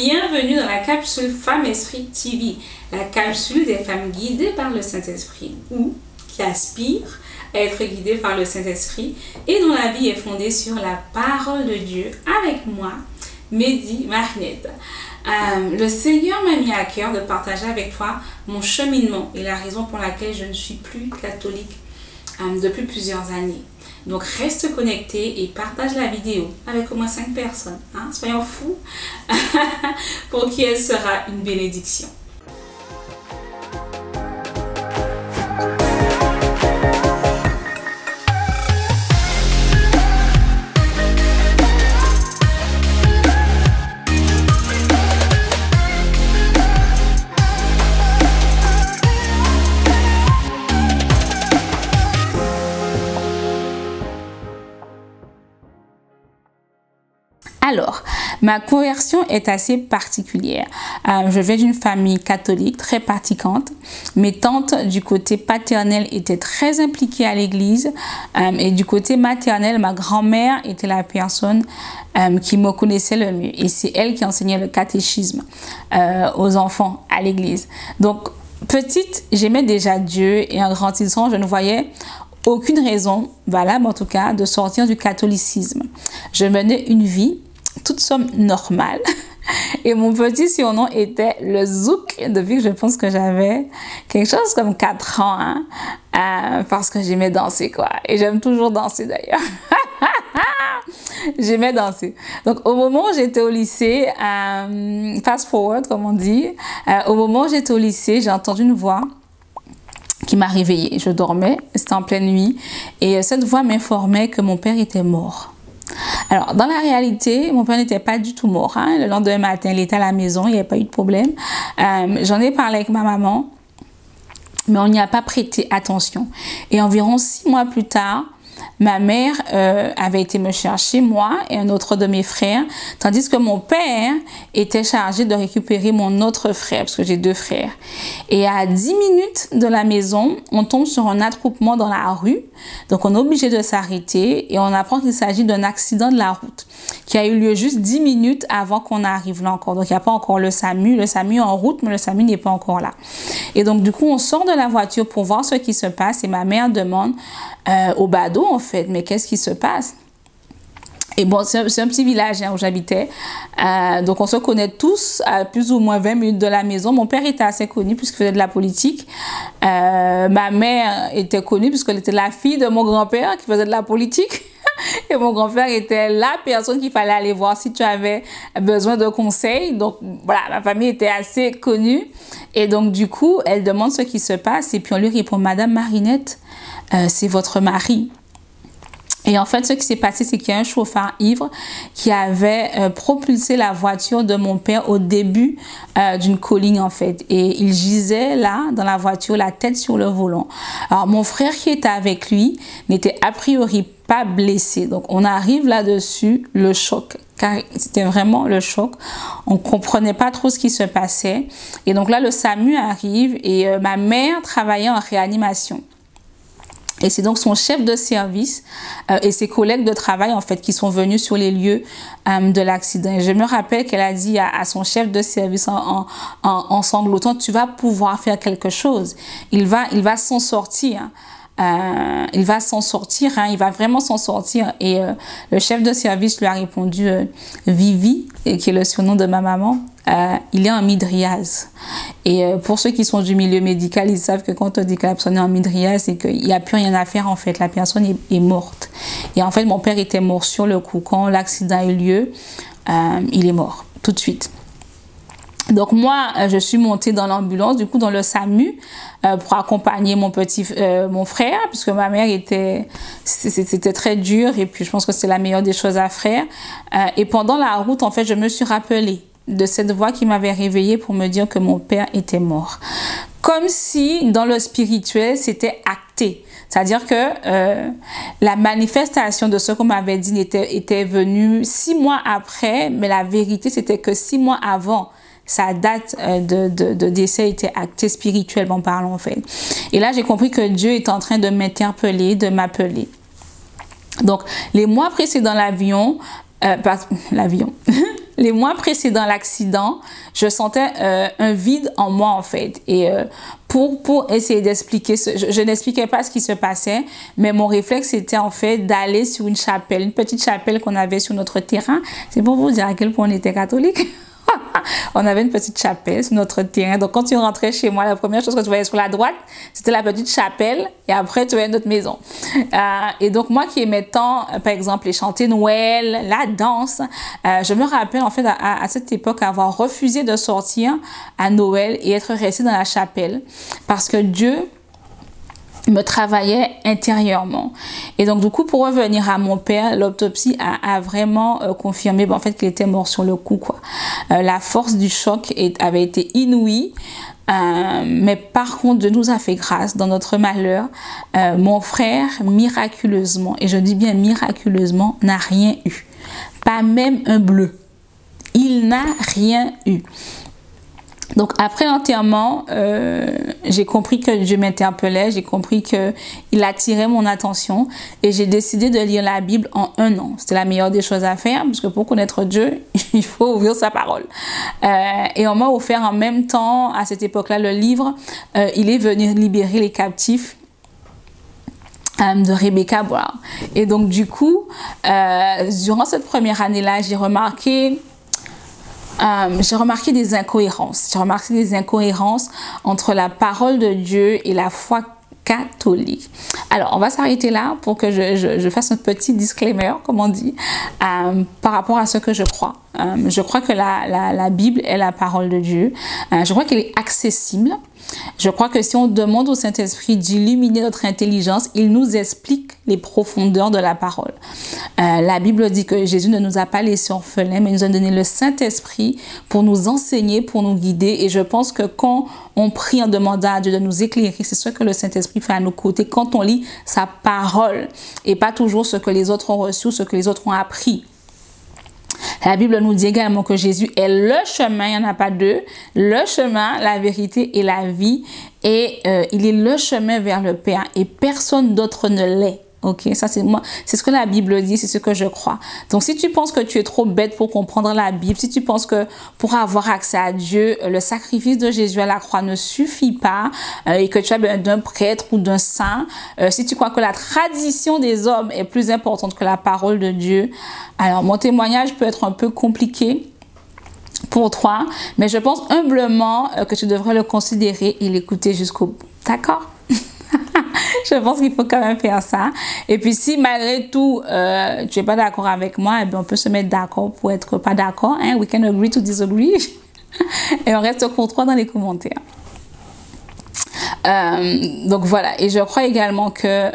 Bienvenue dans la capsule Femme Esprit TV, la capsule des femmes guidées par le Saint-Esprit ou qui aspirent à être guidées par le Saint-Esprit et dont la vie est fondée sur la parole de Dieu. Avec moi, Mehdi Marinette. Le Seigneur m'a mis à cœur de partager avec toi mon cheminement et la raison pour laquelle je ne suis plus catholique depuis plusieurs années. Donc reste connecté et partage la vidéo avec au moins 5 personnes. Soyons fous pour qui elle sera une bénédiction. Alors, ma conversion est assez particulière. Je viens d'une famille catholique très pratiquante. Mes tantes du côté paternel étaient très impliquées à l'église et du côté maternel, ma grand-mère était la personne qui me connaissait le mieux. Et c'est elle qui enseignait le catéchisme aux enfants à l'église. Donc, petite, j'aimais déjà Dieu et en grandissant, je ne voyais aucune raison, valable en tout cas, de sortir du catholicisme. Je menais une vie toute somme normale. Et mon petit surnom était le Zouk, depuis que je pense que j'avais quelque chose comme 4 ans, parce que j'aimais danser, quoi. Et j'aime toujours danser, d'ailleurs. J'aimais danser. Donc, au moment où j'étais au lycée, fast forward, comme on dit, au moment où j'étais au lycée, j'ai entendu une voix qui m'a réveillée. Je dormais, c'était en pleine nuit, et cette voix m'informait que mon père était mort. Alors, dans la réalité, mon père n'était pas du tout mort. Le lendemain matin, il était à la maison, il n'y avait pas eu de problème. J'en ai parlé avec ma maman, mais on n'y a pas prêté attention. Et environ 6 mois plus tard, ma mère avait été me chercher, moi et un autre de mes frères, tandis que mon père était chargé de récupérer mon autre frère, parce que j'ai 2 frères. Et à 10 minutes de la maison, on tombe sur un attroupement dans la rue. Donc, on est obligé de s'arrêter et on apprend qu'il s'agit d'un accident de la route qui a eu lieu juste 10 minutes avant qu'on arrive là encore. Donc, il n'y a pas encore le SAMU. Le SAMU est en route, mais le SAMU n'est pas encore là. Et donc, du coup, on sort de la voiture pour voir ce qui se passe et ma mère demande au badaud, en fait, mais qu'est-ce qui se passe? Et bon, c'est un petit village où j'habitais. Donc, on se connaît tous à plus ou moins 20 minutes de la maison. Mon père était assez connu puisqu'il faisait de la politique. Ma mère était connue puisqu'elle était la fille de mon grand-père qui faisait de la politique. Et mon grand-père était la personne qu'il fallait aller voir si tu avais besoin de conseils. Donc, voilà, ma famille était assez connue. Et donc, du coup, elle demande ce qui se passe. Et puis, on lui répond, Madame Marinette, c'est votre mari. Et en fait, ce qui s'est passé, c'est qu'il y a un chauffeur ivre qui avait propulsé la voiture de mon père au début d'une colline, en fait. Et il gisait là, dans la voiture, la tête sur le volant. Alors, mon frère qui était avec lui n'était a priori pas blessé. Donc, on arrive là-dessus, le choc. Car c'était vraiment le choc. On ne comprenait pas trop ce qui se passait. Et donc là, le SAMU arrive et ma mère travaillait en réanimation. Et c'est donc son chef de service et ses collègues de travail, en fait, qui sont venus sur les lieux de l'accident. Et je me rappelle qu'elle a dit à son chef de service en sanglotant, tu vas pouvoir faire quelque chose. Il va s'en sortir. Il va s'en sortir, il va vraiment s'en sortir. Et le chef de service lui a répondu, Vivi, qui est le surnom de ma maman, il est en mydriase. Et pour ceux qui sont du milieu médical, ils savent que quand on dit que la personne est en mydriase, c'est qu'il n'y a plus rien à faire, en fait. La personne est morte. Et en fait, mon père était mort sur le coup. Quand l'accident a eu lieu, il est mort tout de suite. Donc moi, je suis montée dans l'ambulance, du coup dans le SAMU, pour accompagner mon frère, puisque ma mère c'était très dur et puis je pense que c'est la meilleure des choses à faire. Et pendant la route, en fait, je me suis rappelée de cette voix qui m'avait réveillée pour me dire que mon père était mort. Comme si dans le spirituel, c'était acté. C'est-à-dire que la manifestation de ce qu'on m'avait dit était venue 6 mois après, mais la vérité, c'était que 6 mois avant, sa date de décès était actée spirituellement parlant, en fait. Et là, j'ai compris que Dieu est en train de m'interpeller, de m'appeler. Donc, les mois précédents l'avion, les mois précédant l'accident, je sentais un vide en moi en fait. Et pour essayer d'expliquer, je n'expliquais pas ce qui se passait, mais mon réflexe était en fait d'aller sur une chapelle, une petite chapelle qu'on avait sur notre terrain. C'est pour vous dire à quel point on était catholique. On avait une petite chapelle sur notre terrain. Donc, quand tu rentrais chez moi, la première chose que tu voyais sur la droite, c'était la petite chapelle. Et après, tu voyais notre maison. Et donc, moi qui aimais tant, par exemple, les chanter Noël, la danse, je me rappelle, en fait, à cette époque, avoir refusé de sortir à Noël et être restée dans la chapelle. Parce que Dieu me travaillait intérieurement. Et donc, du coup, pour revenir à mon père, l'autopsie a vraiment confirmé en fait, qu'il était mort sur le coup, quoi. La force du choc avait été inouïe. Mais par contre, Dieu nous a fait grâce dans notre malheur. Mon frère, miraculeusement, et je dis bien miraculeusement, n'a rien eu. Pas même un bleu. Il n'a rien eu. Donc après l'enterrement, j'ai compris que Dieu m'interpellait, j'ai compris qu'il attirait mon attention et j'ai décidé de lire la Bible en 1 an. C'était la meilleure des choses à faire parce que pour connaître Dieu, il faut ouvrir sa parole. Et on m'a offert en même temps, à cette époque-là, le livre « Il est venu libérer les captifs » de Rebecca Brown. Et donc du coup, durant cette première année-là, j'ai remarqué des incohérences. J'ai remarqué des incohérences entre la parole de Dieu et la foi catholique. Alors, on va s'arrêter là pour que je fasse un petit disclaimer, comme on dit, par rapport à ce que je crois. Je crois que la Bible est la parole de Dieu. Je crois qu'elle est accessible. Je crois que si on demande au Saint-Esprit d'illuminer notre intelligence, il nous explique les profondeurs de la parole. La Bible dit que Jésus ne nous a pas laissés orphelins, mais il nous a donné le Saint-Esprit pour nous enseigner, pour nous guider. Et je pense que quand on prie en demandant à Dieu de nous éclairer, c'est ce que le Saint-Esprit fait à nos côtés quand on lit sa parole et pas toujours ce que les autres ont reçu, ce que les autres ont appris. La Bible nous dit également que Jésus est le chemin, il n'y en a pas deux, le chemin, la vérité et la vie. Et il est le chemin vers le Père et personne d'autre ne l'est. Ok, ça c'est moi, c'est ce que la Bible dit, c'est ce que je crois. Donc si tu penses que tu es trop bête pour comprendre la Bible, si tu penses que pour avoir accès à Dieu, le sacrifice de Jésus à la croix ne suffit pas et que tu as besoin d'un prêtre ou d'un saint, si tu crois que la tradition des hommes est plus importante que la parole de Dieu, alors mon témoignage peut être un peu compliqué pour toi, mais je pense humblement que tu devrais le considérer et l'écouter jusqu'au bout. D'accord? Je pense qu'il faut quand même faire ça. Et puis si malgré tout, tu n'es pas d'accord avec moi, eh bien, on peut se mettre d'accord pour être pas d'accord. Hein? We can agree to disagree. Et on reste contre dans les commentaires. Donc voilà. Et je crois également que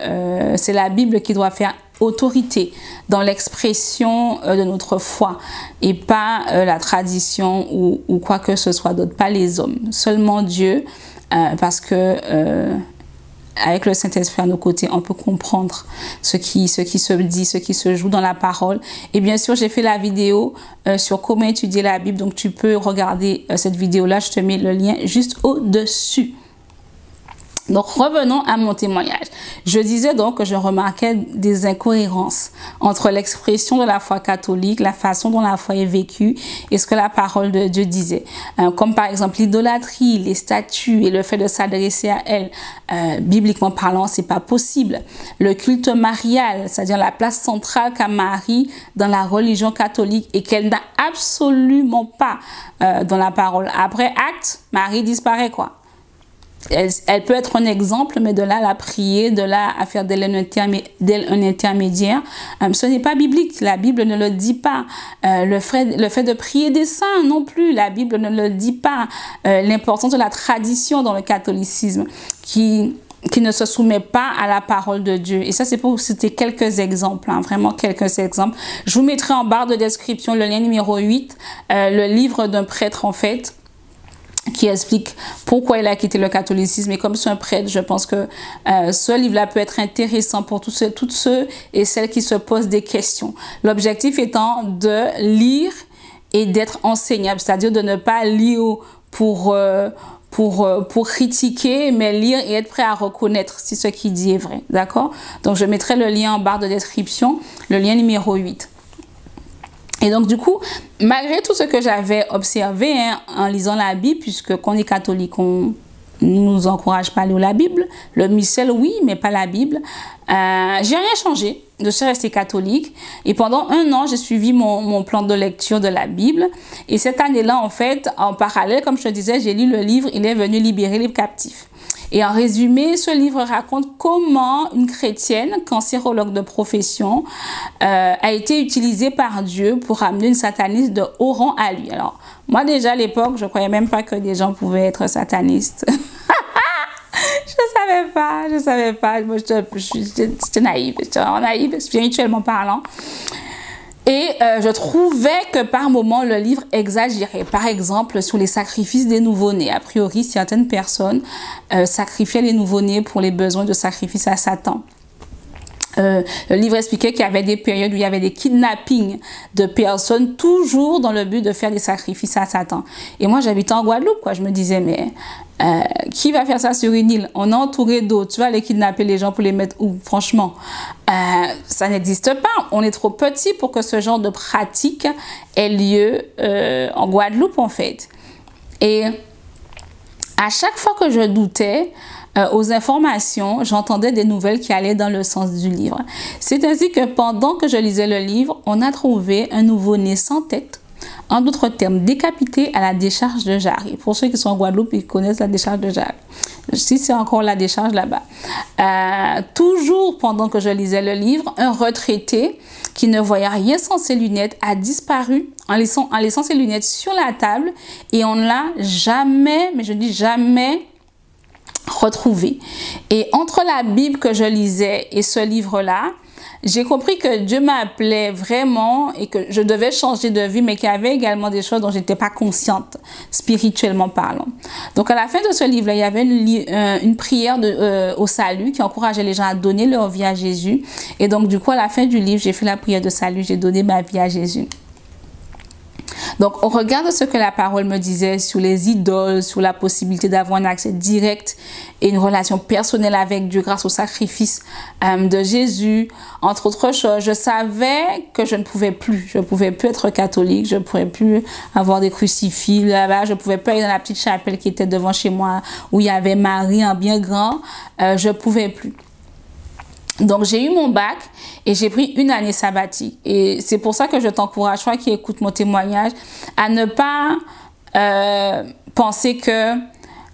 c'est la Bible qui doit faire autorité dans l'expression de notre foi et pas la tradition ou quoi que ce soit d'autre, pas les hommes. Seulement Dieu, parce que... avec le Saint-Esprit à nos côtés, on peut comprendre ce qui se dit, ce qui se joue dans la parole. Et bien sûr, j'ai fait la vidéo sur comment étudier la Bible. Donc, tu peux regarder cette vidéo-là. Je te mets le lien juste au-dessus. Donc, revenons à mon témoignage. Je disais donc que je remarquais des incohérences entre l'expression de la foi catholique, la façon dont la foi est vécue et ce que la parole de Dieu disait. Comme par exemple l'idolâtrie, les statues et le fait de s'adresser à elles, bibliquement parlant, c'est pas possible. Le culte marial, c'est-à-dire la place centrale qu'a Marie dans la religion catholique et qu'elle n'a absolument pas dans la parole. Après Actes, Marie disparaît quoi. Elle peut être un exemple, mais de là à la prier, de là à faire d'elle un intermédiaire, ce n'est pas biblique. La Bible ne le dit pas. Le fait de prier des saints non plus, la Bible ne le dit pas. L'importance de la tradition dans le catholicisme qui ne se soumet pas à la parole de Dieu. Et ça, c'est pour vous citer quelques exemples, hein, vraiment quelques exemples. Je vous mettrai en barre de description le lien numéro 8, le livre d'un prêtre en fait, qui explique pourquoi il a quitté le catholicisme. Et comme c'est un prêtre, je pense que ce livre-là peut être intéressant pour toutes ceux et celles qui se posent des questions. L'objectif étant de lire et d'être enseignable, c'est-à-dire de ne pas lire pour critiquer, mais lire et être prêt à reconnaître si ce qu'il dit est vrai. D'accord? Donc, je mettrai le lien en barre de description, le lien numéro 8. Et donc, du coup, malgré tout ce que j'avais observé en lisant la Bible, puisque quand on est catholique, on ne nous encourage pas à lire la Bible. Le missel, oui, mais pas la Bible. J'ai rien changé. Je suis restée catholique. Et pendant 1 an, j'ai suivi mon plan de lecture de la Bible. Et cette année-là, en fait, en parallèle, comme je te disais, j'ai lu le livre « Il est venu libérer les captifs ». Et en résumé, ce livre raconte comment une chrétienne, cancérologue de profession, a été utilisée par Dieu pour amener une sataniste de haut rang à lui. Alors, moi déjà à l'époque, je ne croyais même pas que des gens pouvaient être satanistes. Je savais pas. Moi, j'étais naïve, j'étais vraiment naïve, spirituellement parlant. Et je trouvais que par moments, le livre exagérait. Par exemple, sur les sacrifices des nouveau-nés. A priori, certaines personnes sacrifiaient les nouveau-nés pour les besoins de sacrifice à Satan. Le livre expliquait qu'il y avait des périodes où il y avait des kidnappings de personnes, toujours dans le but de faire des sacrifices à Satan. Et moi, j'habitais en Guadeloupe, quoi. Je me disais, mais qui va faire ça sur une île? On est entouré d'eau, tu vas aller kidnapper les gens pour les mettre où? Franchement, ça n'existe pas. On est trop petit pour que ce genre de pratique ait lieu en Guadeloupe, en fait. Et à chaque fois que je doutais, aux informations, j'entendais des nouvelles qui allaient dans le sens du livre. C'est ainsi que pendant que je lisais le livre, on a trouvé un nouveau-né sans tête, en d'autres termes décapité à la décharge de Jarry. Pour ceux qui sont en Guadeloupe, ils connaissent la décharge de Jarry. Si c'est encore la décharge là-bas. Toujours pendant que je lisais le livre, un retraité qui ne voyait rien sans ses lunettes a disparu en laissant ses lunettes sur la table et on ne l'a jamais, mais je dis jamais, retrouvé. Et entre la Bible que je lisais et ce livre-là, j'ai compris que Dieu m'appelait vraiment et que je devais changer de vie, mais qu'il y avait également des choses dont je n'étais pas consciente, spirituellement parlant. Donc, à la fin de ce livre-là, il y avait une prière au salut qui encourageait les gens à donner leur vie à Jésus. Et donc, du coup, à la fin du livre, j'ai fait la prière de salut, j'ai donné ma vie à Jésus. Donc, on regarde ce que la parole me disait sur les idoles, sur la possibilité d'avoir un accès direct et une relation personnelle avec Dieu grâce au sacrifice de Jésus, entre autres choses. Je savais que je ne pouvais plus. Je ne pouvais plus être catholique, je ne pouvais plus avoir des crucifix là-bas, je ne pouvais pas aller dans la petite chapelle qui était devant chez moi où il y avait Marie en bien grand. Je ne pouvais plus. Donc, j'ai eu mon bac et j'ai pris une année sabbatique. Et c'est pour ça que je t'encourage, toi qui écoutes mon témoignage, à ne pas penser que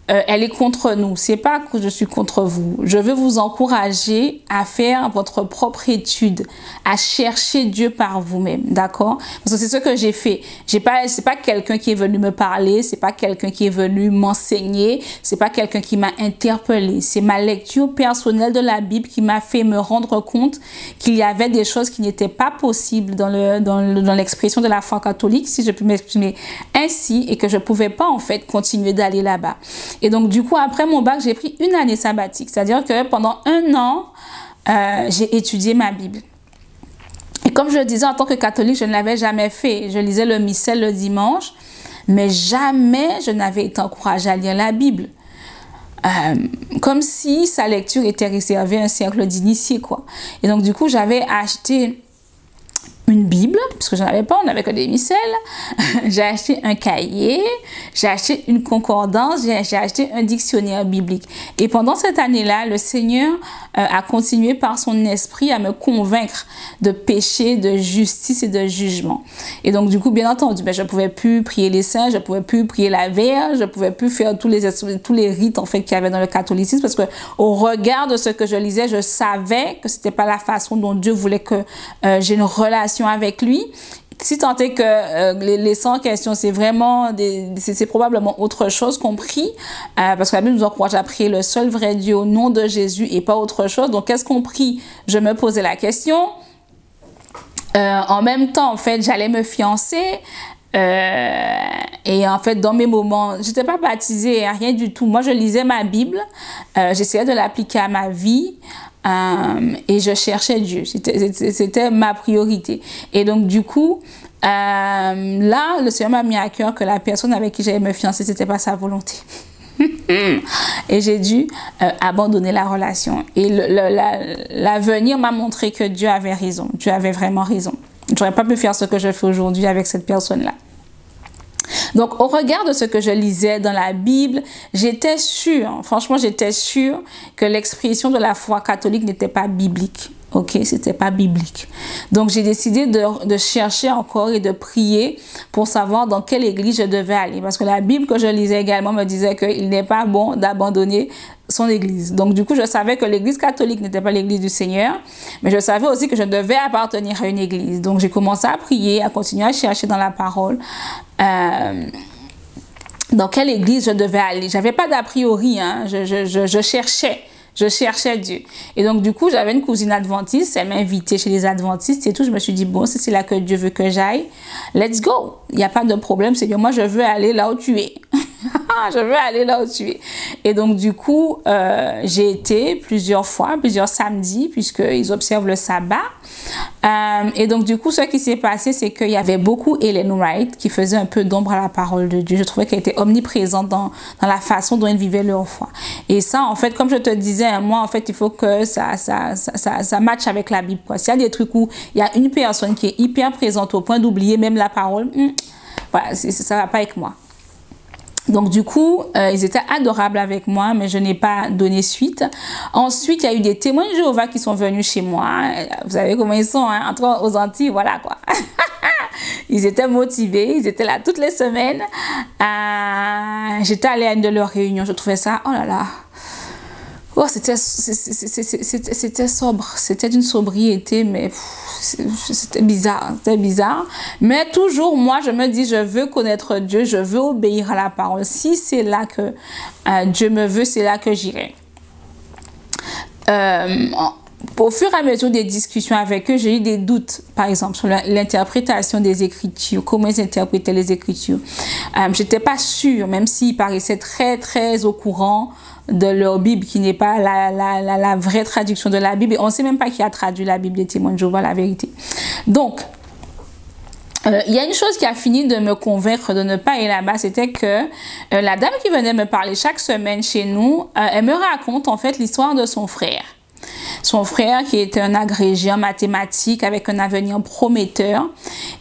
elle est contre nous. C'est pas que je suis contre vous. Je veux vous encourager à faire votre propre étude, à chercher Dieu par vous-même, d'accord? Parce que c'est ce que j'ai fait. C'est pas quelqu'un qui est venu me parler, c'est pas quelqu'un qui est venu m'enseigner, c'est pas quelqu'un qui m'a interpellé. C'est ma lecture personnelle de la Bible qui m'a fait me rendre compte qu'il y avait des choses qui n'étaient pas possibles dans l'expression de la foi catholique, si je peux m'exprimer ainsi, et que je pouvais pas en fait continuer d'aller là-bas. Et donc, du coup, après mon bac, j'ai pris une année sabbatique. C'est-à-dire que pendant 1 an, j'ai étudié ma Bible. Et comme je le disais, en tant que catholique, je ne l'avais jamais fait. Je lisais le missel le dimanche, mais jamais je n'avais été encouragée à lire la Bible. Comme si sa lecture était réservée à un cercle d'initiés, quoi. Et donc, du coup, j'avais acheté une Bible, parce que je n'en avais pas, on n'avait que des missels. J'ai acheté un cahier, j'ai acheté une concordance, j'ai acheté un dictionnaire biblique. Et pendant cette année-là, le Seigneur a continué par son esprit à me convaincre de péché, de justice et de jugement. Et donc, du coup, bien entendu, je ne pouvais plus prier les saints, je ne pouvais plus prier la Vierge, je ne pouvais plus faire tous les rites en fait, qu'il y avait dans le catholicisme, parce que au regard de ce que je lisais, je savais que ce n'était pas la façon dont Dieu voulait que j'ai une relation avec lui. Si tant est que les 100 questions, c'est vraiment c'est probablement autre chose qu'on prie, parce que la Bible nous encourage à prier le seul vrai Dieu au nom de Jésus et pas autre chose. Donc, qu'est-ce qu'on prie? Je me posais la question. En même temps, en fait, j'allais me fiancer. Et en fait, dans mes moments, je n'étais pas baptisée, rien du tout. Moi, je lisais ma Bible, j'essayais de l'appliquer à ma vie. Et je cherchais Dieu, c'était ma priorité. Et donc du coup, là, le Seigneur m'a mis à cœur que la personne avec qui j'allais me fiancer, c'était pas sa volonté. Et j'ai dû abandonner la relation. Et l'avenir m'a montré que Dieu avait raison, Dieu avait vraiment raison. J'aurais pas pu faire ce que je fais aujourd'hui avec cette personne-là. Donc, au regard de ce que je lisais dans la Bible, j'étais sûre, franchement, j'étais sûre que l'expression de la foi catholique n'était pas biblique. Ok, c'était pas biblique. Donc, j'ai décidé de chercher encore et de prier pour savoir dans quelle église je devais aller. Parce que la Bible que je lisais également me disait qu'il n'est pas bon d'abandonner son église. Donc, du coup, je savais que l'église catholique n'était pas l'église du Seigneur, mais je savais aussi que je devais appartenir à une église. Donc, j'ai commencé à prier, à continuer à chercher dans la parole dans quelle église je devais aller. J'avais pas d'a priori, hein. Je cherchais. Je cherchais Dieu. Et donc, du coup, j'avais une cousine adventiste. Elle m'a invitée chez les adventistes et tout. Je me suis dit, bon, si c'est là que Dieu veut que j'aille, let's go. Il n'y a pas de problème. C'est que moi, je veux aller là où tu es. Je veux aller là où tu es. Et donc, du coup, j'ai été plusieurs fois, plusieurs samedis, puisqu'ils observent le sabbat. Et donc, du coup, ce qui s'est passé, c'est qu'il y avait beaucoup Ellen White qui faisait un peu d'ombre à la parole de Dieu. Je trouvais qu'elle était omniprésente dans la façon dont ils vivaient leur foi. Et ça, en fait, comme je te disais, moi, en fait, il faut que ça matche avec la Bible, quoi. S'il y a des trucs où il y a une personne qui est hyper présente au point d'oublier même la parole, voilà, ça va pas avec moi. Donc, du coup, ils étaient adorables avec moi, mais je n'ai pas donné suite. Ensuite, il y a eu des témoins de Jéhovah qui sont venus chez moi. Vous savez comment ils sont, hein? Entre aux Antilles, voilà quoi. Ils étaient motivés, ils étaient là toutes les semaines. J'étais allée à une de leurs réunions, je trouvais ça, oh là là. Oh, c'était sobre, c'était d'une sobriété, mais c'était bizarre. Mais toujours, moi, je me dis, je veux connaître Dieu, je veux obéir à la parole. Si c'est là que Dieu me veut, c'est là que j'irai. Au fur et à mesure des discussions avec eux, j'ai eu des doutes, par exemple, sur l'interprétation des Écritures, comment ils interprétaient les Écritures. Je n'étais pas sûre, même s'ils paraissaient très, très au courant de leur Bible, qui n'est pas la vraie traduction de la Bible. Et on ne sait même pas qui a traduit la Bible des témoins de Jéhovah, la vérité. Donc, il y a une chose qui a fini de me convaincre de ne pas aller là-bas, c'était que la dame qui venait me parler chaque semaine chez nous, elle me raconte en fait l'histoire de son frère. Son frère qui était un agrégé en mathématiques avec un avenir prometteur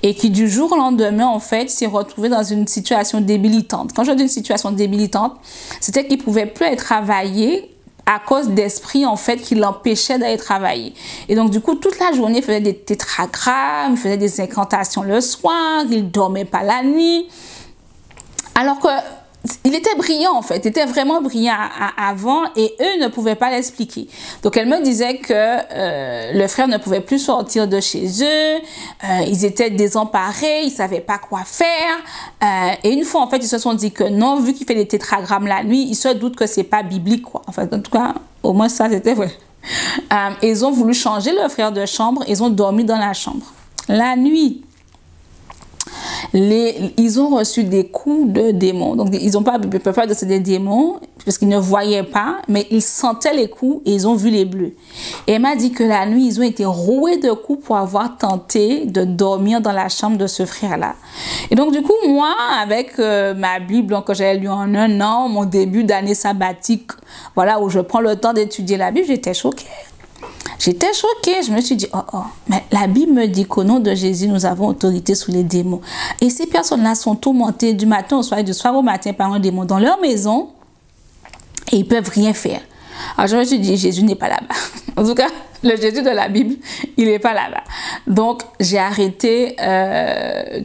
et qui du jour au lendemain en fait s'est retrouvé dans une situation débilitante. Quand je dis une situation débilitante, c'était qu'il ne pouvait plus aller travailler à cause d'esprits en fait qui l'empêchaient d'aller travailler. Et donc du coup toute la journée il faisait des tétragrammes, il faisait des incantations le soir, il dormait pas la nuit. Alors que il était brillant en fait, il était vraiment brillant avant et eux ne pouvaient pas l'expliquer. Donc elle me disait que le frère ne pouvait plus sortir de chez eux, ils étaient désemparés, ils ne savaient pas quoi faire. Et une fois en fait ils se sont dit que non, vu qu'il fait des tétragrammes la nuit, ils se doutent que c'est pas biblique quoi. En fait, en tout cas, au moins ça c'était vrai. Ils ont voulu changer le frère de chambre, ils ont dormi dans la chambre. La nuit. Ils ont reçu des coups de démons. Donc, ils n'ont pas peur de ces démons parce qu'ils ne voyaient pas, mais ils sentaient les coups et ils ont vu les bleus. Et elle m'a dit que la nuit, ils ont été roués de coups pour avoir tenté de dormir dans la chambre de ce frère-là. Et donc, du coup, moi, avec ma Bible que j'avais lue en un an, mon début d'année sabbatique, voilà, où je prends le temps d'étudier la Bible, j'étais choquée. J'étais choquée, je me suis dit, mais la Bible me dit qu'au nom de Jésus, nous avons autorité sur les démons. Et ces personnes-là sont tourmentées du matin au soir et du soir au matin par un démon dans leur maison et ils ne peuvent rien faire. Alors je me suis dit, Jésus n'est pas là-bas. En tout cas, le Jésus de la Bible, il n'est pas là-bas. Donc, j'ai arrêté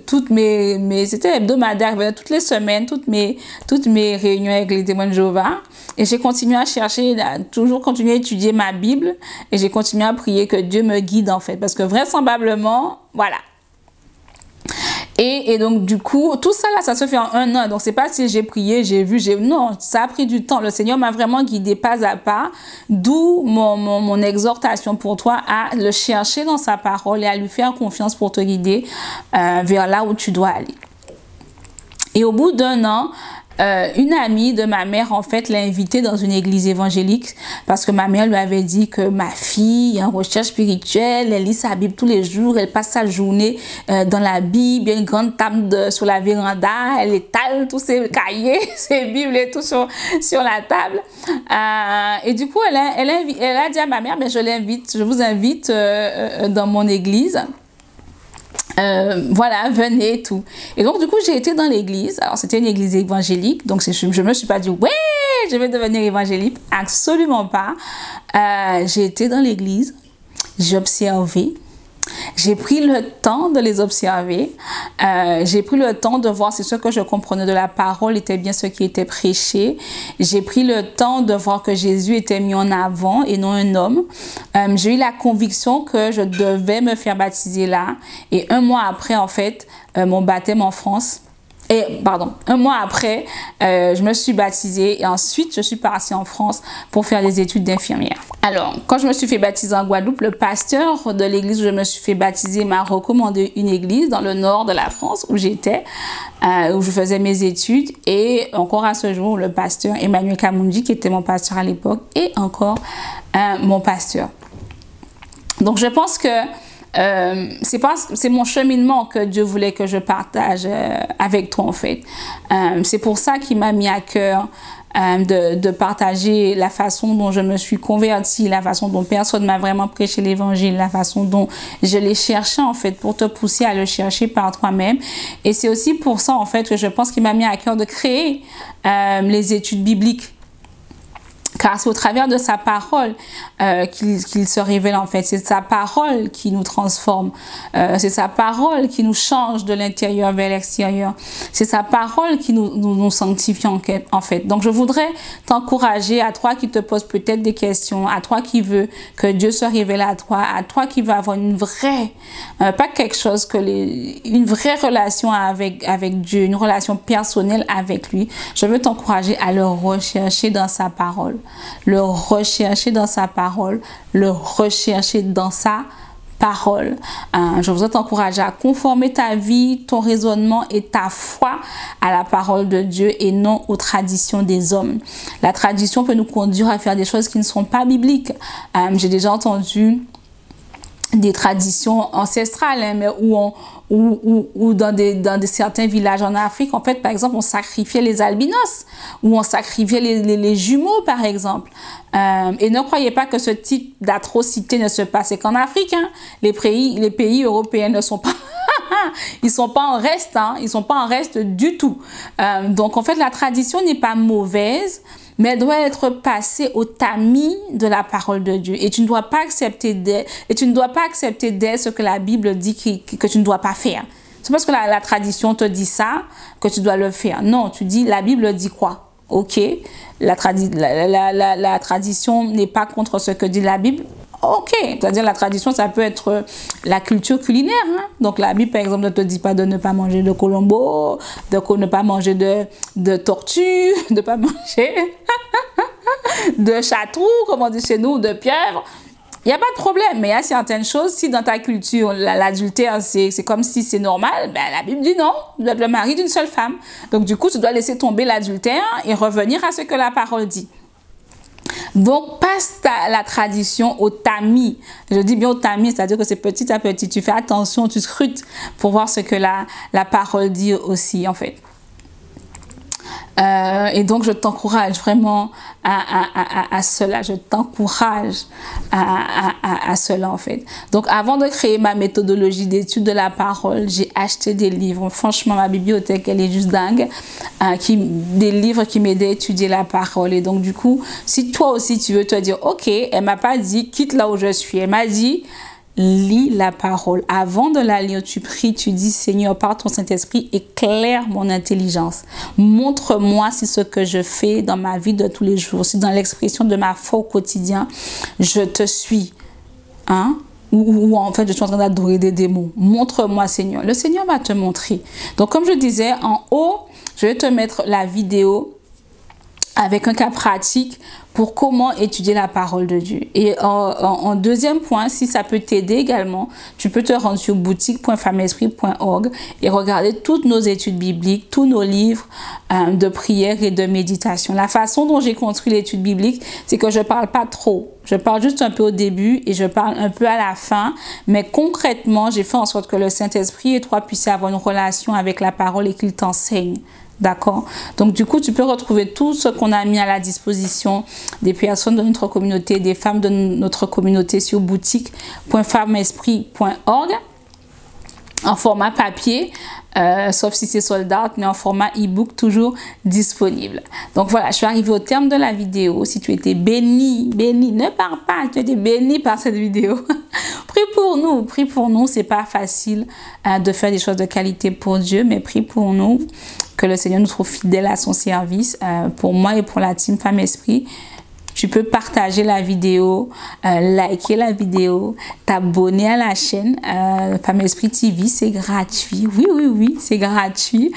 toutes mes c'était hebdomadaire, toutes les semaines, toutes mes réunions avec les témoins de Jéhovah. Et j'ai continué à chercher, toujours continué à étudier ma Bible. Et j'ai continué à prier que Dieu me guide en fait. Parce que vraisemblablement, voilà. Et donc, du coup, tout ça là, ça se fait en un an. Donc, c'est pas si j'ai prié, j'ai vu, non, ça a pris du temps. Le Seigneur m'a vraiment guidé pas à pas. D'où mon exhortation pour toi à le chercher dans sa parole et à lui faire confiance pour te guider vers là où tu dois aller. Et au bout d'un an, une amie de ma mère, en fait, l'a invitée dans une église évangélique parce que ma mère lui avait dit que ma fille est en recherche spirituelle, elle lit sa Bible tous les jours, elle passe sa journée dans la Bible, il y a une grande table sur la véranda, elle étale tous ses cahiers, ses Bibles et tout sur la table. Et du coup, elle a dit à ma mère, mais je vous invite dans mon église. voilà, venez et tout. Et donc, du coup, j'ai été dans l'église. Alors, c'était une église évangélique. Donc, je me suis pas dit, ouais, je vais devenir évangélique. Absolument pas. J'ai été dans l'église. J'ai observé. J'ai pris le temps de les observer. J'ai pris le temps de voir si ce que je comprenais de la parole était bien ce qui était prêché. J'ai pris le temps de voir que Jésus était mis en avant et non un homme. J'ai eu la conviction que je devais me faire baptiser là. Et un mois après, en fait, mon baptême en France. Un mois après, je me suis baptisée et ensuite je suis partie en France pour faire des études d'infirmière. Alors, quand je me suis fait baptiser en Guadeloupe, le pasteur de l'église où je me suis fait baptiser m'a recommandé une église dans le nord de la France où j'étais, où je faisais mes études. Et encore à ce jour, le pasteur Emmanuel Kamundi, qui était mon pasteur à l'époque, est encore mon pasteur. Donc, je pense que c'est mon cheminement que Dieu voulait que je partage avec toi en fait. C'est pour ça qu'il m'a mis à cœur de partager la façon dont je me suis convertie, la façon dont personne m'a vraiment prêché l'évangile, la façon dont je l'ai cherché en fait, pour te pousser à le chercher par toi-même. Et c'est aussi pour ça en fait que je pense qu'il m'a mis à cœur de créer les études bibliques. Car c'est au travers de sa parole qu'il se révèle en fait. C'est sa parole qui nous transforme. C'est sa parole qui nous change de l'intérieur vers l'extérieur. C'est sa parole qui nous sanctifie en fait. Donc je voudrais t'encourager, à toi qui te poses peut-être des questions, à toi qui veux que Dieu se révèle à toi qui veux avoir une vraie, pas quelque chose que une vraie relation avec Dieu, une relation personnelle avec lui. Je veux t'encourager à le rechercher dans sa parole. Le rechercher dans sa parole, le rechercher dans sa parole. Je voudrais t'encourager à conformer ta vie, ton raisonnement et ta foi à la parole de Dieu et non aux traditions des hommes. La tradition peut nous conduire à faire des choses qui ne sont pas bibliques. J'ai déjà entendu des traditions ancestrales, hein, mais où dans certains villages en Afrique, en fait, par exemple, on sacrifiait les albinos, ou on sacrifiait les jumeaux, par exemple. Et ne croyez pas que ce type d'atrocité ne se passait qu'en Afrique. Hein. Les pays européens ne sont pas... ils sont pas en reste, hein. Ils sont pas en reste du tout. Donc, en fait, la tradition n'est pas mauvaise, mais elle doit être passée au tamis de la parole de Dieu. Et tu ne dois pas accepter d'elle, ce que la Bible dit que tu ne dois pas faire. C'est parce que la tradition te dit ça que tu dois le faire. Non, tu dis, la Bible dit quoi? Ok, la tradition n'est pas contre ce que dit la Bible. Ok, c'est-à-dire la tradition, ça peut être la culture culinaire. Hein? Donc la Bible, par exemple, ne te dit pas de ne pas manger de colombo, de ne pas manger de tortue, de ne pas manger de chatou, comme on dit chez nous, de pieuvre. Il n'y a pas de problème, mais il y a certaines choses, si dans ta culture, l'adultère, c'est comme si c'est normal, ben, la Bible dit non, tu dois être le mari d'une seule femme. Donc du coup, tu dois laisser tomber l'adultère et revenir à ce que la parole dit. Donc, passe la tradition au tamis. Je dis bien au tamis, c'est-à-dire que c'est petit à petit. Tu fais attention, tu scrutes pour voir ce que la parole dit aussi, en fait. Et donc, je t'encourage vraiment à cela. Je t'encourage à cela, en fait. Donc, avant de créer ma méthodologie d'étude de la parole, j'ai acheté des livres. Franchement, ma bibliothèque, elle est juste dingue. Des livres qui m'aidaient à étudier la parole. Et donc, du coup, si toi aussi, tu veux te dire, OK, elle m'a pas dit, quitte là où je suis. Elle m'a dit, lis la parole. Avant de la lire, tu pries, tu dis, Seigneur, par ton Saint-Esprit, éclaire mon intelligence. Montre-moi si ce que je fais dans ma vie de tous les jours, si dans l'expression de ma foi au quotidien, je te suis. Hein? Ou en fait, je suis en train d'adorer des démons. Montre-moi, Seigneur. Le Seigneur va te montrer. Donc, comme je disais, en haut, je vais te mettre la vidéo avec un cas pratique pour comment étudier la parole de Dieu. Et en deuxième point, si ça peut t'aider également, tu peux te rendre sur boutique.femmesprit.org et regarder toutes nos études bibliques, tous nos livres de prière et de méditation. La façon dont j'ai construit l'étude biblique, c'est que je parle pas trop. Je parle juste un peu au début et je parle un peu à la fin. Mais concrètement, j'ai fait en sorte que le Saint-Esprit et toi puissiez avoir une relation avec la parole et qu'il t'enseigne. D'accord? Donc, du coup, tu peux retrouver tout ce qu'on a mis à la disposition des personnes de notre communauté, des femmes de notre communauté sur boutique.femmesprit.org. en format papier, sauf si c'est sold out, mais en format e-book toujours disponible. Donc voilà, je suis arrivée au terme de la vidéo. Si tu étais béni, ne pars pas, tu étais béni par cette vidéo. Prie pour nous. C'est pas facile de faire des choses de qualité pour Dieu, mais prie pour nous, que le Seigneur nous trouve fidèles à son service, pour moi et pour la team Femme Esprit. Tu peux partager la vidéo, liker la vidéo, t'abonner à la chaîne Femme Esprit TV, c'est gratuit. Oui, c'est gratuit.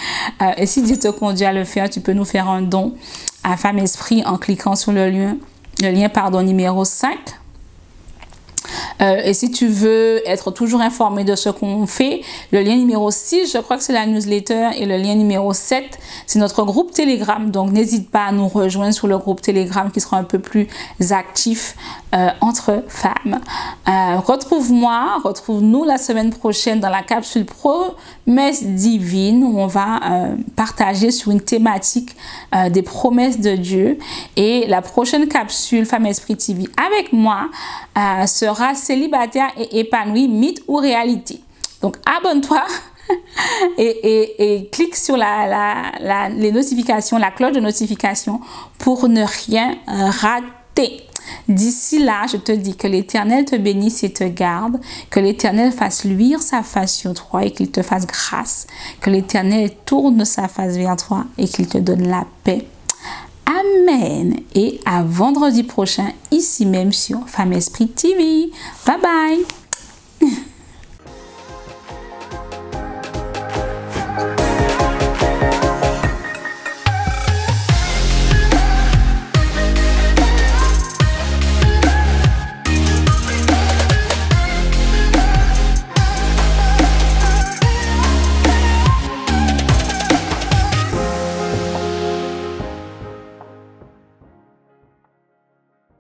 Et si Dieu te conduit à le faire, tu peux nous faire un don à Femme Esprit en cliquant sur le lien numéro 5. Et si tu veux être toujours informé de ce qu'on fait, le lien numéro 6, je crois que c'est la newsletter, et le lien numéro 7, c'est notre groupe Telegram. Donc, n'hésite pas à nous rejoindre sur le groupe Telegram qui sera un peu plus actif entre femmes. Retrouve-nous la semaine prochaine dans la capsule Promesses divines où on va partager sur une thématique des promesses de Dieu. Et la prochaine capsule Femme Esprit TV avec moi sera célibataire et épanoui, mythe ou réalité. Donc abonne-toi et clique sur les notifications, la cloche de notification pour ne rien rater. D'ici là, je te dis que l'Éternel te bénisse et te garde, que l'Éternel fasse luire sa face sur toi et qu'il te fasse grâce, que l'Éternel tourne sa face vers toi et qu'il te donne la paix. Amen. Et à vendredi prochain, ici même sur Femme Esprit TV. Bye bye.